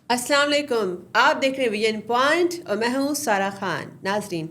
السلام علیکم، آپ دیکھ رہے ہیں ویژن پوائنٹ اور میں ہوں سارہ خان۔ ناظرین،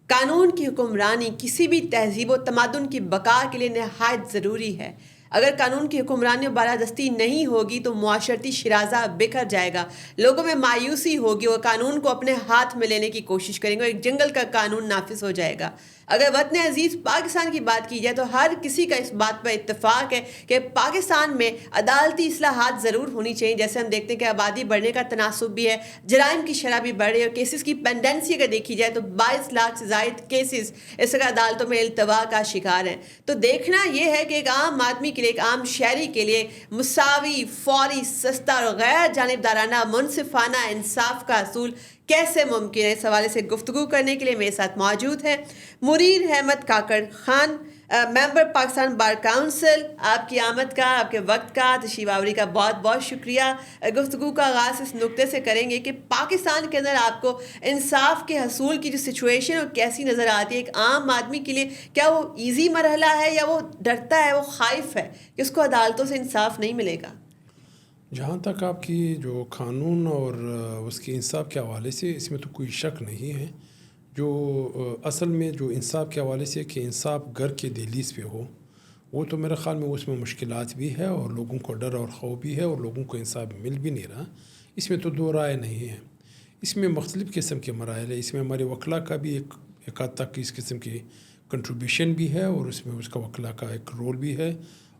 قانون کی حکمرانی کسی بھی تہذیب و تمدن کی بقا کے لیے نہایت ضروری ہے۔ اگر قانون کی حکمرانی و بالادستی نہیں ہوگی تو معاشرتی شرازہ بکھر جائے گا، لوگوں میں مایوسی ہوگی، وہ قانون کو اپنے ہاتھ میں لینے کی کوشش کریں گے، ایک جنگل کا قانون نافذ ہو جائے گا۔ اگر وطن عزیز پاکستان کی بات کی جائے تو ہر کسی کا اس بات پر اتفاق ہے کہ پاکستان میں عدالتی اصلاحات ضرور ہونی چاہیے۔ جیسے ہم دیکھتے ہیں کہ آبادی بڑھنے کا تناسب بھی ہے، جرائم کی شرح بھی بڑھ رہی ہے، اور کیسز کی پینڈنسی اگر دیکھی جائے تو 22 لاکھ سے زائد کیسز اس طرح عدالتوں میں التوا کا شکار ہیں۔ تو دیکھنا یہ ہے کہ ایک عام آدمی کے لیے، ایک عام شہری کے لیے مساوی، فوری، سستا اور غیر جانبدارانہ منصفانہ انصاف کا حصول کیسے ممکن ہے، اس حوالے سے گفتگو کرنے کے لیے میرے ساتھ موجود ہیں منیر احمد کاکڑ خان، ممبر پاکستان بار کونسل۔ آپ کی آمد کا، آپ کے وقت کا، تشریف آوری کا بہت بہت شکریہ۔ گفتگو کا آغاز اس نقطے سے کریں گے کہ پاکستان کے اندر آپ کو انصاف کے حصول کی جو سچویشن وہ کیسی نظر آتی ہے ایک عام آدمی کے لیے؟ کیا وہ ایزی مرحلہ ہے یا وہ ڈرتا ہے، وہ خائف ہے کہ اس کو عدالتوں سے انصاف نہیں ملے گا؟ جہاں تک آپ کی جو قانون اور اس کے انصاف کے حوالے سے، اس میں تو کوئی شک نہیں ہے۔ جو اصل میں جو انصاف کے حوالے سے کہ انصاف گھر کے دہلیز پہ ہو، وہ تو میرے خیال میں اس میں مشکلات بھی ہے اور لوگوں کو ڈر اور خوف بھی ہے اور لوگوں کو انصاف مل بھی نہیں رہا۔ اس میں تو دو رائے نہیں ہے۔ اس میں مختلف قسم کے مراحل ہیں۔ اس میں ہمارے وکلا کا بھی ایک حد تک اس قسم کی کنٹریبیوشن بھی ہے، اور اس میں اس کا وکلا کا ایک رول بھی ہے،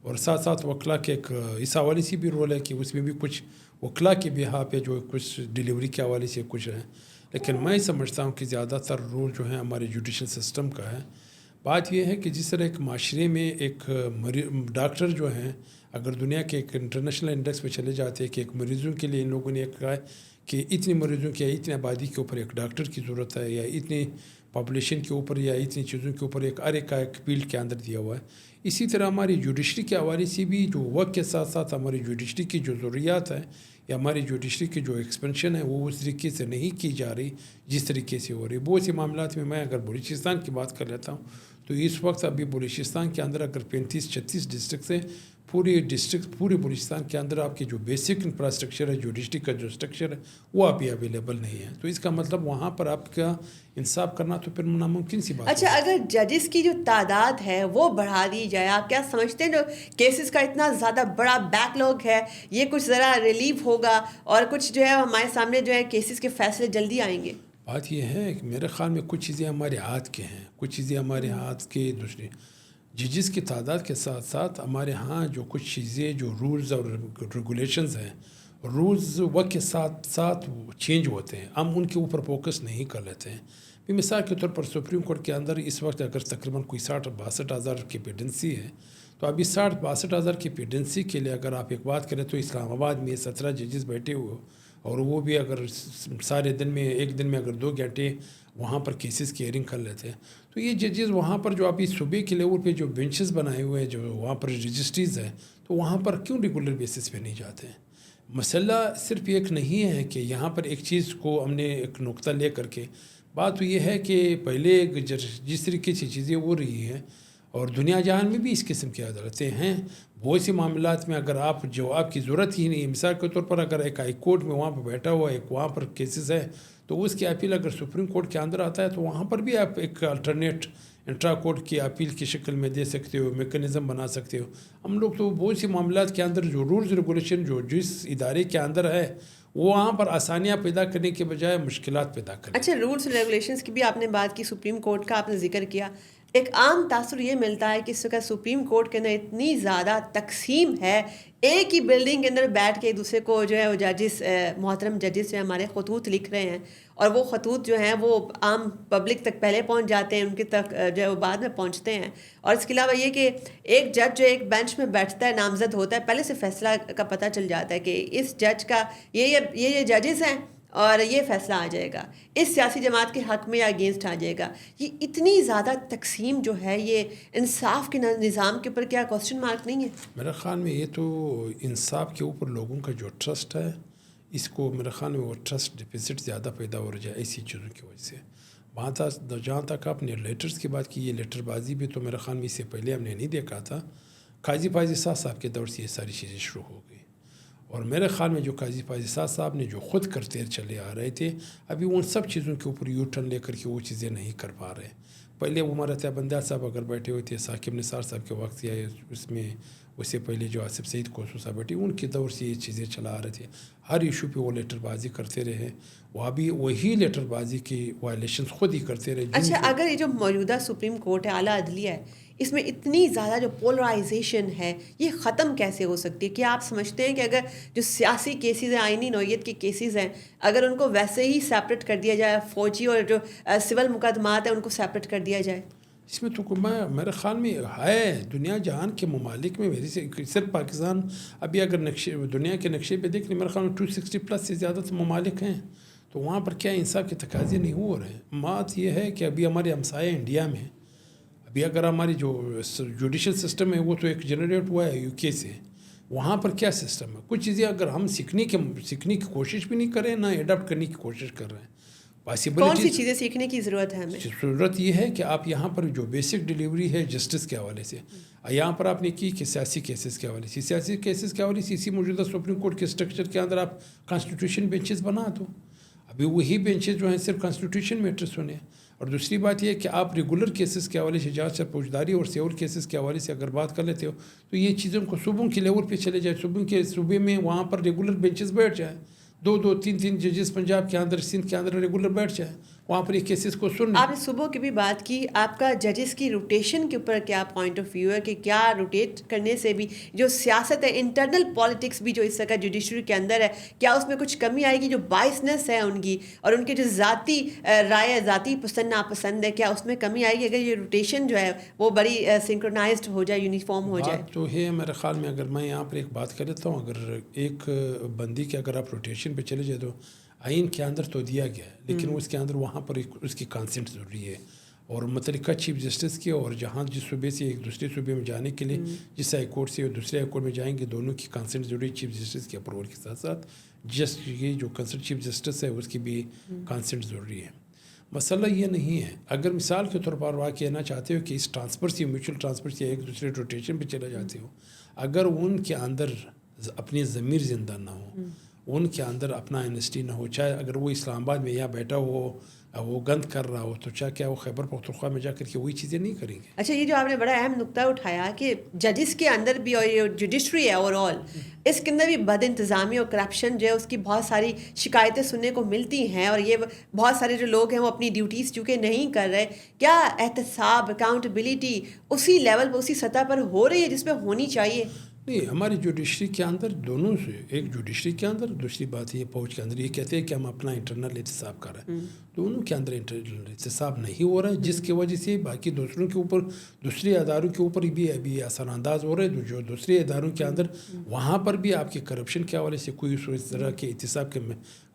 اور ساتھ ساتھ وکلا کے ایک اس حوالے سے بھی رول ہے کہ اس میں بھی کچھ وکلا کے بہا پہ جو کچھ ڈیلیوری کے حوالے سے کچھ ہے۔ لیکن میں سمجھتا ہوں کہ زیادہ تر رول جو ہے ہمارے جوڈیشل سسٹم کا ہے۔ بات یہ ہے کہ جس طرح ایک معاشرے میں ایک ڈاکٹر جو ہیں، اگر دنیا کے ایک انٹرنیشنل انڈیکس پہ چلے جاتے ہیں کہ ایک مریضوں کے لیے ان لوگوں نے کہا ہے کہ اتنے مریضوں کی یا اتنی آبادی کے اوپر ایک ڈاکٹر کی ضرورت ہے، یا اتنی پاپولیشن کے اوپر یا اتنی چیزوں کے اوپر ایک ایک فیلڈ کے اندر دیا ہوا ہے۔ اسی طرح ہماری جوڈیشری کے حوالے سے بھی جو وقت کے ساتھ ساتھ ہماری جوڈیشری کی جو ضروریات ہیں یا ہماری جوڈیشری کی جو ایکسپینشن ہے وہ اس طریقے سے نہیں کی جا رہی جس طریقے سے ہو رہی۔ بہت سے معاملات میں اگر بلوچستان کی بات کر لیتا ہوں تو اس وقت ابھی بلوچستان کے اندر اگر 35-36 ڈسٹرکٹس ہیں، پورے بلوچستان کے اندر آپ کی جو بیسک انفراسٹرکچر ہے، جوڈیشری کا جو اسٹرکچر ہے، وہ ابھی اویلیبل نہیں ہے۔ تو اس کا مطلب وہاں پر آپ کا انصاف کرنا تو پھر ناممکن سی بات ہے۔ اچھا، اگر ججز کی جو تعداد ہے وہ بڑھا دی جائے، آپ کیا سمجھتے ہیں جو کیسز کا اتنا زیادہ بڑا بیک لوگ ہے یہ کچھ ذرا ریلیف ہوگا اور کچھ جو ہے ہمارے سامنے جو ہے کیسز کے فیصلے جلدی آئیں گے؟ بات یہ ہے کہ میرے خیال میں کچھ چیزیں ہمارے ہاتھ کے ہیں، کچھ چیزیں ہمارے ہاتھ کے دوسرے ججز کی تعداد کے ساتھ ساتھ ہمارے ہاں جو کچھ چیزیں جو رولز اور ریگولیشنز ہیں، رولز وقت کے ساتھ ساتھ چینج ہوتے ہیں، ہم ان کے اوپر فوکس نہیں کر لیتے ہیں۔ مثال کے طور پر سپریم کورٹ کے اندر اس وقت اگر تقریباً کوئی 60-62 ہزار کی پیڈنسی ہے، تو ابھی 60-62 ہزار کی پیڈنسی کے لیے اگر آپ ایک بات کریں تو اسلام آباد میں 17 ججز بیٹھے ہوئے، اور وہ بھی اگر سارے دن میں ایک دن میں اگر 2 گھنٹے وہاں پر کیسز کی ہیئرنگ کر لیتے ہیں، تو یہ ججز وہاں پر جو ابھی صوبے کے لیول پہ جو بینچز بنائے ہوئے ہیں، جو وہاں پر رجسٹریز ہیں، تو وہاں پر کیوں ریگولر بیسس پہ نہیں جاتے ہیں؟ مسئلہ صرف ایک نہیں ہے کہ یہاں پر ایک چیز کو ہم نے ایک نقطہ لے کر کے، بات تو یہ ہے کہ پہلے جس طریقے سے چیزیں ہو رہی ہیں اور دنیا جہان میں بھی اس قسم کی عدالتیں ہیں، بہت سے معاملات میں اگر آپ جواب کی ضرورت ہی نہیں ہے، مثال کے طور پر اگر ایک ہائی کورٹ میں وہاں پر بیٹھا ہوا ایک وہاں پر کیسز ہے تو اس کی اپیل اگر سپریم کورٹ کے اندر آتا ہے تو وہاں پر بھی آپ ایک الٹرنیٹ انٹرا کورٹ کی اپیل کی شکل میں دے سکتے ہو، میکانزم بنا سکتے ہو۔ ہم لوگ تو بہت سی معاملات کے اندر جو رولز ریگولیشن جو جس ادارے کے اندر ہے وہ وہاں پر آسانیاں پیدا کرنے کے بجائے مشکلات پیدا کریں۔ اچھا، رولس ریگولیشنز کی بھی آپ نے بات کی، سپریم کورٹ کا آپ نے ذکر کیا۔ ایک عام تاثر یہ ملتا ہے کہ اس وقت سپریم کورٹ کے اندر اتنی زیادہ تقسیم ہے، ایک ہی بلڈنگ کے اندر بیٹھ کے ایک دوسرے کو جو ہے وہ ججز، محترم ججز جو ہیں ہمارے خطوط لکھ رہے ہیں، اور وہ خطوط جو ہیں وہ عام پبلک تک پہلے پہنچ جاتے ہیں، ان کے تک جو ہے وہ بعد میں پہنچتے ہیں۔ اور اس کے علاوہ یہ کہ ایک جج جو ایک بینچ میں بیٹھتا ہے، نامزد ہوتا ہے، پہلے سے فیصلہ کا پتہ چل جاتا ہے کہ اس جج کا یہ ججز ہیں اور یہ فیصلہ آ جائے گا، اس سیاسی جماعت کے حق میں یا اگینسٹ آ جائے گا۔ یہ اتنی زیادہ تقسیم جو ہے یہ انصاف کے نظام کے اوپر کیا کوسچن مارک نہیں ہے؟ میرے خیال میں یہ تو انصاف کے اوپر لوگوں کا جو ٹرسٹ ہے، اس کو میرے خیال میں وہ ٹرسٹ ڈیفیسٹ زیادہ پیدا ہو رہا ہے ایسی چیزوں کی وجہ سے۔ جہاں تک آپ نے لیٹرز کی بات کی، یہ لیٹر بازی بھی تو میرے خیال میں اس سے پہلے ہم نے نہیں دیکھا تھا۔ قاضی فاضل صاحب کے دور سے یہ ساری چیزیں شروع ہو گئی، اور میرے خیال میں جو قاضی فاضل صاحب نے جو خود کرتے چلے آ رہے تھے، ابھی ان سب چیزوں کے اوپر یو ٹرن لے کر کے وہ چیزیں نہیں کر پا رہے. پہلے عمر عطیہ بندیال صاحب اگر بیٹھے ہوئے تھے ثاقب نثار صاحب کے وقت یا اس میں اس سے پہلے جو آصف سعید کوسو صاحب بیٹھے، ان کے دور سے یہ چیزیں چلا آ رہے تھے. ہر ایشو پہ وہ لیٹر بازی کرتے رہے، وہ ابھی وہی لیٹر بازی کی وائلیشنز خود ہی کرتے رہے. اچھا، اگر یہ جو موجودہ سپریم کورٹ ہے، اعلیٰ عدلیہ ہے، اس میں اتنی زیادہ جو پولرائزیشن ہے، یہ ختم کیسے ہو سکتی ہے؟ کیا آپ سمجھتے ہیں کہ اگر جو سیاسی کیسز ہیں، آئینی نوعیت کے کیسز ہیں، اگر ان کو ویسے ہی سیپریٹ کر دیا جائے، فوجی اور جو سول مقدمات ہیں ان کو سیپریٹ کر دیا جائے؟ اس میں تو میرے خیال میں ہے دنیا جہان کے ممالک میں، میری صرف پاکستان ابھی اگر دنیا کے نقشے پہ دیکھ لیں، میرے خیال میں 260+ سے زیادہ ممالک ہیں. تو وہاں پر کیا انصاف کے تقاضے نہیں ہو رہے ہیں؟ بات یہ ہے کہ ابھی ہمارے ہمسائے انڈیا میں، ابھی اگر ہماری جو جوڈیشل سسٹم ہے وہ تو ایک جنریٹ ہوا ہے UK سے، وہاں پر کیا سسٹم ہے؟ کچھ چیزیں اگر ہم سیکھنے کی کوشش بھی نہیں کریں، نہ اڈاپٹ کرنے کی کوشش کر رہے ہیں. کون سی چیزیں سیکھنے کی ضرورت ہے ہمیں؟ ضرورت یہ ہے کہ آپ یہاں پر جو بیسک ڈیلیوری ہے جسٹس کے حوالے سے، یہاں پر آپ نے کی کہ سیاسی کیسز کے حوالے سے، سیاسی کیسز کے حوالے سے اسی موجودہ سپریم کورٹ کے اسٹرکچر کے اندر آپ کانسٹیٹیوشن بینچز بنا دو. ابھی وہی بینچز جو ہیں صرف کانسٹیٹیوشن میٹر سنے. اور دوسری بات یہ ہے کہ آپ ریگولر کیسز کے حوالے سے، جہاز سے فوجداری اور سیول کیسز کے حوالے سے اگر بات کر لیتے ہو تو یہ چیزوں کو صوبوں کے لیول پہ چلے جائے، صوبے میں وہاں پر ریگولر بینچز بیٹھ جائیں، 2-3 ججز پنجاب کے اندر، سندھ کے اندر ریگولر بیٹھ جائیں، وہاں پر یہ کیسز کو سن. آپ نے صبح کی بھی بات کی، آپ کا ججز کی روٹیشن کے اوپر کیا پوائنٹ آف ویو ہے کہ کیا روٹیٹ کرنے سے بھی جو سیاست ہے، انٹرنل پالیٹکس بھی جو اس طرح جوڈیشری کے اندر ہے، کیا اس میں کچھ کمی آئے گی؟ جو بائسنس ہے ان کی اور ان کے جو ذاتی رائے، ذاتی پسند ناپسند ہے، کیا اس میں کمی آئے گی اگر یہ روٹیشن جو ہے وہ بڑی سنکرونائزڈ ہو جائے، یونیفارم ہو جائے؟ بات تو ہے میرے خیال میں، اگر میں یہاں پر ایک بات کر لیتا ہوں، اگر ایک بندی کے اگر آپ روٹیشن پہ چلے جائے تو آئین کے اندر تو دیا گیا ہے، لیکن اس کے اندر وہاں پر اس کی کانسنٹ ضروری ہے. اور متعلقہ چیف جسٹس کی، اور جہاں جس صوبے سے ایک دوسرے صوبے میں جانے کے لیے، جس ہائی کورٹ سے اور دوسرے ہائی کورٹ میں جائیں گے، دونوں کی کانسنٹ ضروری ہے. چیف جسٹس کے اپروول کے ساتھ ساتھ یہ جو کنسرن چیف جسٹس ہے اس کی بھی کانسنٹ ضروری ہے. مسئلہ یہ نہیں ہے، اگر مثال کے طور پر آپ کہنا چاہتے ہو کہ اس ٹرانسفر سے، میوچل ٹرانسفر سے ایک دوسرے روٹیشن پہ چلے جاتے ہو، اگر ان کے اندر اپنی ضمیر زندہ نہ ہو، ان کے اندر اپنا انسٹی نہ ہو، چاہے اگر وہ اسلام آباد میں یہاں بیٹھا ہو، وہ گند کر رہا ہو، تو چاہے کیا وہ خیبر پختونخوا میں جا کر کے وہی چیزیں نہیں کریں گے. اچھا، یہ جو آپ نے بڑا اہم نقطہ اٹھایا کہ ججز کے اندر بھی اور یہ جوڈیشری ہے اوور آل، اس کے اندر بھی بد انتظامی اور کرپشن جو ہے اس کی بہت ساری شکایتیں سننے کو ملتی ہیں، اور یہ بہت سارے جو لوگ ہیں وہ اپنی ڈیوٹیز چونکہ نہیں کر رہے. کیا احتساب، اکاؤنٹیبلٹی اسی لیول پر، اسی سطح پر ہو رہی ہے جس پہ ہونی چاہیے؟ نہیں، ہماری جوڈیشری کے اندر دونوں سے، ایک جوڈیشری کے اندر، دوسری بات یہ فوج کے اندر، یہ کہتے ہیں کہ ہم اپنا انٹرنل احتساب کر رہے ہیں. دونوں کے اندر انٹرنل احتساب نہیں ہو رہا ہے، جس کی وجہ سے باقی دوسروں کے اوپر، دوسرے اداروں کے اوپر بھی ابھی اثر انداز ہو رہے ہیں. جو دوسرے اداروں کے اندر، وہاں پر بھی آپ کے کرپشن کے حوالے سے کوئی اس طرح کے احتساب کے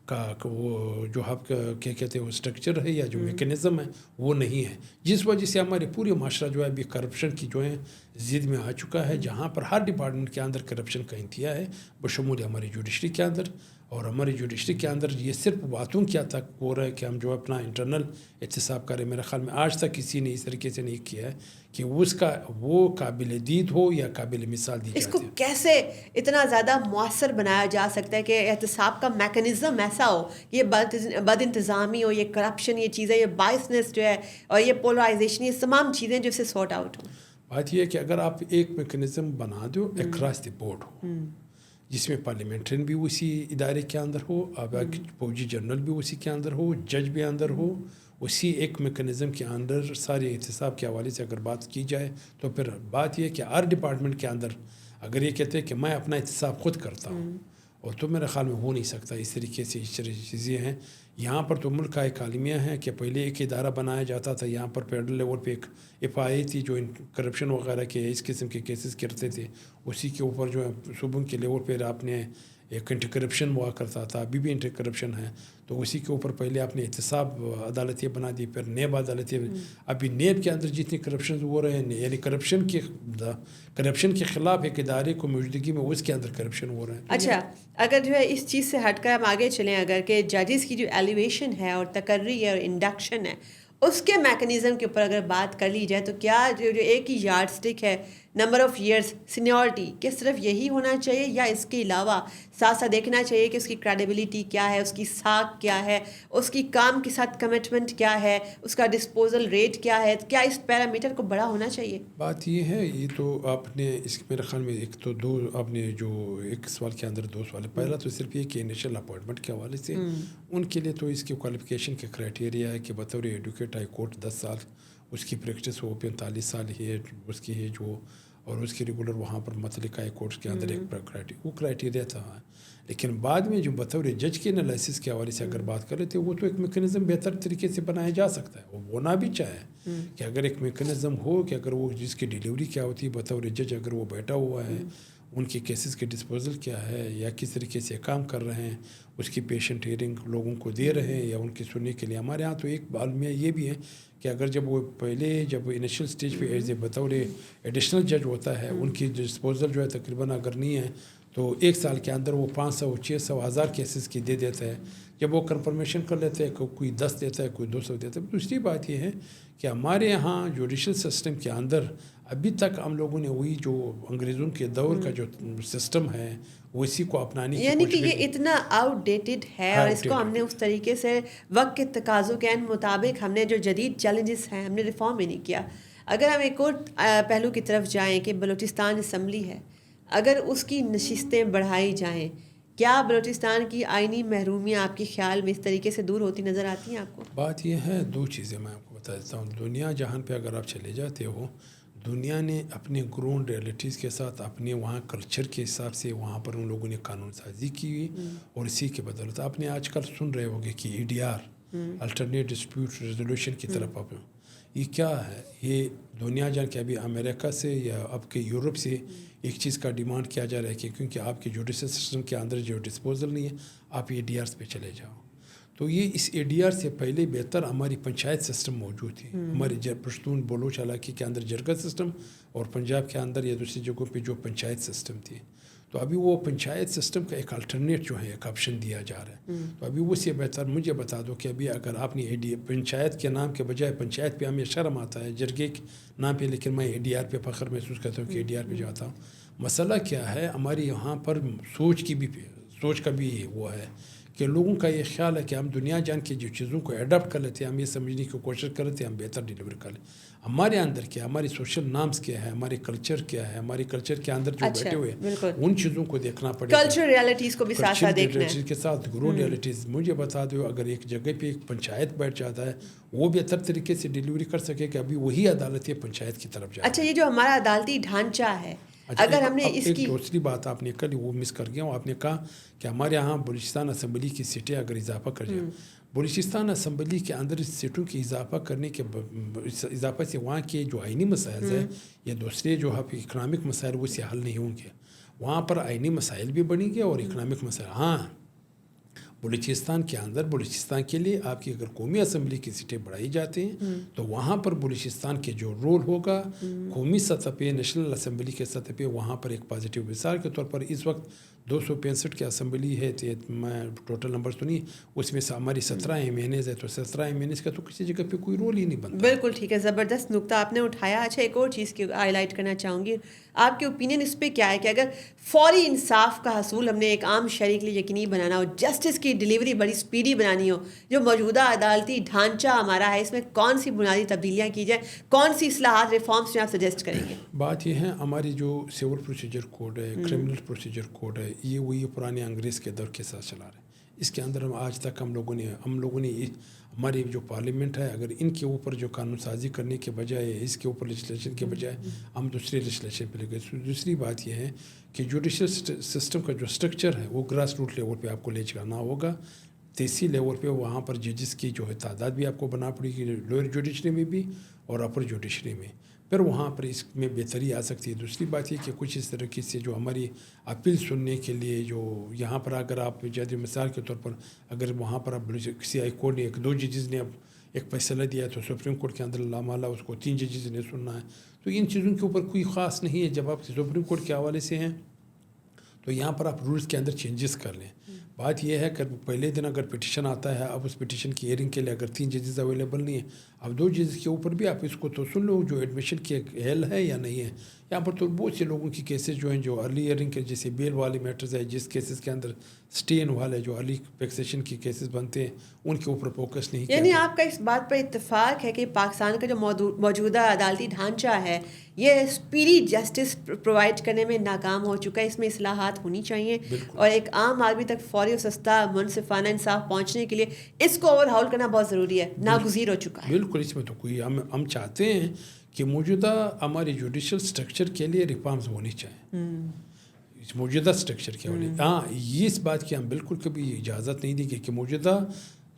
کا وہ جو آپ کا کیا کہتے ہیں وہ اسٹرکچر ہے یا جو میکینزم ہے وہ نہیں ہے، جس وجہ سے ہمارے پورے معاشرہ جو ہے ابھی کرپشن کی جو ہے زد میں آ چکا ہے، جہاں پر ہر ڈپارٹمنٹ کے اندر کرپشن کا انتہا ہے، بشمول ہماری جوڈیشری کے اندر. اور ہماری جوڈیشری کے اندر یہ صرف باتوں کیا تک ہو رہا ہے کہ ہم جو اپنا انٹرنل احتساب کریں. میرے خیال میں آج تک کسی نے اس طریقے سے نہیں کیا ہے کہ اس کا وہ قابل دید ہو یا قابل مثال دی جاتی ہے. اس کو کیسے اتنا زیادہ مؤثر بنایا جا سکتا ہے کہ احتساب کا میکنزم ایسا ہو کہ یہ بد انتظامی ہو، یہ کرپشن، یہ چیزیں، یہ بائسنس جو ہے اور یہ پولرائزیشن، یہ تمام چیزیں جو سے سارٹ آؤٹ ہوں؟ بات یہ ہے کہ اگر آپ ایک میکنزم بنا دو اکراس دی بورڈ ہو، جس میں پارلیمنٹرین بھی اسی ادارے کے اندر ہو، اب فوجی جنرل بھی اسی کے اندر ہو، جج بھی اندر ہو، اسی ایک میکنزم کے اندر سارے احتساب کے حوالے سے اگر بات کی جائے، تو پھر بات یہ ہے کہ ہر ڈپارٹمنٹ کے اندر اگر یہ کہتے ہیں کہ میں اپنا احتساب خود کرتا ہوں، اور تو میرے خیال میں ہو نہیں سکتا. اس طریقے سے اس طرح چیزیں ہیں. یہاں پر تو ملک کا ایک عالمیہ ہے کہ پہلے ایک ادارہ بنایا جاتا تھا، یہاں پر فیڈرل لیول پہ ایک FIA تھی جو کرپشن وغیرہ کے اس قسم کے کیسز کرتے تھے، اسی کے اوپر جو ہے صوبوں کے لیول پہ آپ نے ایک اینٹی کرپشن ہوا کرتا تھا، ابھی بھی اینٹی کرپشن ہے، تو اسی کے اوپر پہلے آپ نے احتساب عدالتیں بنا دی، پھر نیب عدالتیں. ابھی نیب کے اندر جتنی کرپشن ہو رہے ہیں، یعنی کرپشن کے خلاف ایک ادارے کو موجودگی میں اس کے اندر کرپشن ہو رہے ہیں. اچھا، اگر جو ہے اس چیز سے ہٹ کر ہم آگے چلیں، اگر کہ ججز کی جو ایلیویشن ہے اور تقرری ہے اور انڈکشن ہے، اس کے میکنزم کے اوپر اگر بات کر لی جائے، تو کیا جو ایک ہی یارڈ سٹک ہے نمبر آف ایئرس, سینیورٹی, کہ صرف یہی ہونا چاہیے یا اس کے علاوہ ساتھ ساتھ دیکھنا چاہیے کہ اس کی کریڈیبلٹی کیا ہے, اس کی ساکھ کیا ہے, اس کی کام کے ساتھ کمٹمنٹ کیا ہے, اس کا ڈسپوزل ریٹ کیا ہے, کیا اس پیرامیٹر کو بڑا ہونا چاہیے؟ بات یہ ہے, یہ تو آپ نے اس میرے خیال میں ایک تو دو آپ نے جو ایک سوال کے اندر دو سوال ہے. پہلا تو صرف یہ کہ انیشل اپوائنٹمنٹ کے حوالے سے ان کے لیے تو اس کی کوالیفیکیشن کے کرائٹیریا ہے کہ بطور ایڈوکیٹ ہائی کورٹ 10 سال اس کی پریکٹس ہو, 45 سال ہے اس کی ہے جو, اور اس کی ریگولر وہاں پر متعلقہ ہائی کورٹس کے اندر ایک وہ کرائٹیریا تھا. لیکن بعد میں جو بطور جج کے انالیسس کے حوالے سے اگر بات کر رہے تھے, وہ تو ایک میکینزم بہتر طریقے سے بنایا جا سکتا ہے. وہ ہونا بھی چاہے کہ اگر ایک میکینزم ہو کہ اگر وہ جس کی ڈیلیوری کیا ہوتی ہے بطور جج, اگر وہ بیٹھا ہوا ہے, ان کے کیسز کے ڈسپوزل کیا ہے یا کس طریقے سے کام کر رہے ہیں, اس کی پیشنٹ ہیئرنگ لوگوں کو دے رہے ہیں یا ان کی سننے کے لیے. ہمارے ہاں تو ایک عالمیہ یہ بھی ہے کہ اگر جب وہ پہلے جب انیشل سٹیج پہ ایز اے بطور ایڈیشنل جج ہوتا ہے, ان کی ڈسپوزل جو ہے تقریباً اگر نہیں ہے تو 1 سال کے اندر وہ 500 600 1000 کیسز کی دے دیتا ہے. جب وہ کنفرمیشن کر لیتے ہیں کوئی 10 دیتا ہے, کوئی 200 دیتا ہے. دوسری بات یہ ہے کہ ہمارے یہاں جوڈیشل سسٹم کے اندر ابھی تک ہم لوگوں نے وہی جو انگریزوں کے دور کا جو سسٹم ہے وہ اسی کو اپنانے کی یعنی کہ یہ اتنا آؤٹ ڈیٹڈ ہے, اور اس کو ہم نے اس طریقے سے وقت کے تقاضوں کے مطابق ہم نے جو جدید چیلنجز ہیں ہم نے ریفارم ہی نہیں کیا. اگر ہم ایک اور پہلو کی طرف جائیں کہ بلوچستان اسمبلی ہے, اگر اس کی نشستیں بڑھائی جائیں, کیا بلوچستان کی آئینی محرومیاں آپ کے خیال میں اس طریقے سے دور ہوتی نظر آتی ہیں آپ کو؟ بات یہ ہے, 2 چیزیں میں آپ کو بتا دیتا ہوں. دنیا جہان پہ اگر آپ چلے جاتے ہو, دنیا نے اپنے گراؤنڈ ریئلٹیز کے ساتھ اپنے وہاں کلچر کے حساب سے وہاں پر ان لوگوں نے قانون سازی کی ہوئی, اور اسی کے بدولت آپ نے آج کل سن رہے ہوگے کہ EDR الٹرنیٹ ڈسپیوٹ ریزولوشن کی طرف آپ. یہ کیا ہے؟ یہ دنیا جان کے ابھی امریکہ سے یا اب کے یورپ سے ایک چیز کا ڈیمانڈ کیا جا رہا ہے کہ کیونکہ آپ کے جوڈیشل سسٹم کے اندر جو ڈسپوزل نہیں ہے, آپ ADRs پہ چلے جاؤ. تو یہ اس ADR سے پہلے بہتر ہماری پنچایت سسٹم موجود تھی. ہمارے پشتون بلوچ علاقے کے اندر جرگہ سسٹم, اور پنجاب کے اندر یا دوسری جگہوں پہ جو پنچایت سسٹم تھی. تو ابھی وہ پنچایت سسٹم کا ایک الٹرنیٹ جو ہے ایک آپشن دیا جا رہا ہے. تو ابھی وہ سے بہتر مجھے بتا دو کہ ابھی اگر آپ نے پنچایت کے نام کے بجائے, پنچایت پہ ہمیں شرم آتا ہے جرگے کے نام پہ, لیکن میں ADR پہ فخر محسوس کرتا ہوں کہ ADR پہ جاتا ہوں. مسئلہ کیا ہے, ہماری یہاں پر سوچ کا بھی وہ ہے کہ لوگوں کا یہ خیال ہے کہ ہم دنیا جان کے جو چیزوں کو ایڈاپٹ کر لیتے ہیں, ہم یہ سمجھنے کی کوشش کر لیتے ہیں ہم بہتر ڈیلیور کر لیں. ہمارے اندر کیا, ہماری سوشل نارمز کیا ہے, ہمارے کلچر کیا ہے, ہمارے کلچر کے اندر جو بیٹھے ہوئے ہیں ان چیزوں کو دیکھنا پڑے گا. کلچر ریالٹیز کو بھی ساتھ ساتھ دیکھنا ہے کے ساتھ گرو ریالٹیز. مجھے بتا دو, اگر ایک جگہ پہ ایک پنچایت بیٹھ جاتا ہے, وہ بہتر طریقے سے ڈیلیوری کر سکے کہ ابھی وہی عدالت پنچایت کی طرف جائے. اچھا, یہ جو ہمارا عدالتی ڈھانچہ ہے, اگر ہم نے اس کی دوسری بات آپ نے کل وہ مس کر گیا ہوں, آپ نے کہا کہ ہمارے یہاں بلوچستان اسمبلی کی سیٹیں اگر اضافہ کر جائیں, بلوچستان اسمبلی کے اندر سیٹوں کی اضافہ کرنے کے اضافہ سے وہاں کے جو آئینی مسائل ہیں یا دوسرے جو اکنامک مسائل وہ سے حل نہیں ہوں گے. وہاں پر آئینی مسائل بھی بنیں گے اور اکنامک مسائل. ہاں, بلوچستان کے اندر بلوچستان کے لیے آپ کی اگر قومی اسمبلی کی سیٹیں بڑھائی جاتی ہیں تو وہاں پر بلوچستان کے جو رول ہوگا قومی سطح پہ, نیشنل اسمبلی کے سطح پہ, وہاں پر ایک پازیٹیو. مثال کے طور پر اس وقت 265 کی اسمبلی ہے, میں ٹوٹل نمبر سنی, اس میں سے ہماری 17 MNAs ہے, تو 17 MNAs کا تو کسی جگہ پہ کوئی رول ہی نہیں بنتا. بالکل ٹھیک ہے, زبردست نقطہ آپ نے اٹھایا. اچھا, ایک اور چیز کی ہائی لائٹ کرنا چاہوں گی, آپ کے اوپینین اس پہ کیا ہے کہ اگر فوری انصاف کا حصول ہم نے ایک عام شہری کے لیے یقینی بنانا ہو, جسٹس کی ڈیلیوری بڑی سپیڈی بنانی ہو, جو موجودہ عدالتی ڈھانچہ ہمارا ہے اس میں کون سی بنیادی تبدیلیاں کی جائیں, کون سی اصلاحات ریفارمس میں آپ سجیسٹ کریں گے؟ بات یہ ہے, ہماری جو سول پروسیجر کوڈ ہے, کرمنل پروسیجر کوڈ ہے, یہ وہی پرانے انگریز کے دور کے ساتھ چلا رہے ہیں. اس کے اندر ہم آج تک ہم لوگوں نے ہماری جو پارلیمنٹ ہے, اگر ان کے اوپر جو قانون سازی کرنے کے بجائے, اس کے اوپر لیجسلیشن کے بجائے ہم دوسرے لیجسلیشن پہ لے گئے. دوسری بات یہ ہے کہ جوڈیشل سسٹم کا جو اسٹرکچر ہے وہ گراس روٹ لیول پہ آپ کو لے جانا ہوگا. تیسری لیول پہ وہاں پر ججز کی جو ہے تعداد بھی آپ کو بنا پڑے گی, لوئر جوڈیشری میں بھی اور اپر جوڈیشری میں. پھر وہاں پر اس میں بہتری آ سکتی ہے. دوسری بات یہ کہ کچھ اس طریقے سے جو ہماری اپیل سننے کے لیے جو یہاں پر اگر آپ جیسے مثال کے طور پر اگر وہاں پر اب کسی ہائی کورٹ نے 1-2 ججز نے اب ایک فیصلہ دیا تو سپریم کورٹ کے اندر لامالا اس کو 3 ججز نے سننا ہے. تو ان چیزوں کے اوپر کوئی خاص نہیں ہے. جب آپ سپریم کورٹ کے حوالے سے ہیں تو یہاں پر آپ رولز کے اندر چینجز کر لیں. بات یہ ہے کہ پہلے دن اگر پٹیشن آتا ہے، اب اس پٹیشن کی ہیئرنگ کے لیے اگر 3 ججز اویلیبل نہیں ہیں، اب 2 ججز کے اوپر بھی آپ اس کو تو سن لو جو ایڈمیشن کی حل ہے یا نہیں ہے. یہاں پر تو بہت سے لوگوں کی کیسز جو ہیں جو ارلی ہیئرنگ کے جیسے بیل والے میٹرز ہے، جس کیسز کے اندر اسٹے انوالو ہے، جو ارلی فکسیشن کی کیسز بنتے ہیں ان کے اوپر فوکس نہیں کیا یعنی جاتا. آپ کا اس بات پر اتفاق ہے کہ پاکستان کا جو موجودہ عدالتی ڈھانچہ ہے یہ اسپیڈی جسٹس پرووائڈ کرنے میں ناکام ہو چکا ہے، اس میں اصلاحات ہونی چاہیے اور ایک عام آدمی تک فوری اور سستا منصفانہ انصاف پہنچنے کے لیے اس کو اوور ہاؤل کرنا بہت ضروری ہے، ناگزیر ہو چکا ہے. بالکل، اس میں تو کوئی ہم چاہتے ہیں کہ موجودہ ہماری جوڈیشل سٹرکچر کے لیے ریفارمز ہونی چاہیے، موجودہ سٹرکچر کے والے. ہاں، یہ اس بات کی ہم بالکل کبھی اجازت نہیں دیں گے کہ موجودہ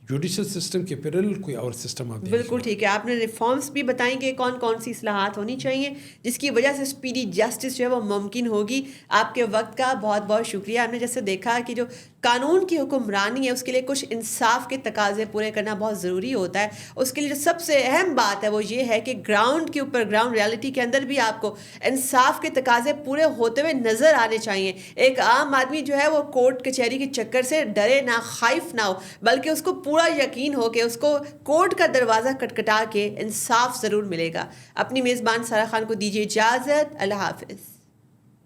جوڈیشل سسٹم کے پیرل کوئی اور سسٹم آپ بالکل ٹھیک ہے. آپ نے ریفارمز بھی بتائیں کہ کون کون سی اصلاحات ہونی چاہیے جس کی وجہ سے اسپیڈی جسٹس جو ہے وہ ممکن ہوگی. آپ کے وقت کا بہت بہت شکریہ. ہم نے جیسے دیکھا کہ جو قانون کی حکمرانی ہے اس کے لیے کچھ انصاف کے تقاضے پورے کرنا بہت ضروری ہوتا ہے. اس کے لیے جو سب سے اہم بات ہے وہ یہ ہے کہ گراؤنڈ کے اوپر، گراؤنڈ ریالٹی کے اندر بھی آپ کو انصاف کے تقاضے پورے ہوتے ہوئے نظر آنے چاہیے. ایک عام آدمی جو ہے وہ کورٹ کچہری کے چکر سے ڈرے نہ، خائف نہ ہو، بلکہ اس کو پورا یقین ہو کہ اس کو کورٹ کا دروازہ کٹکھٹا کے انصاف ضرور ملے گا. اپنی میزبان سارہ خان کو دیجیے اجازت. اللہ حافظ.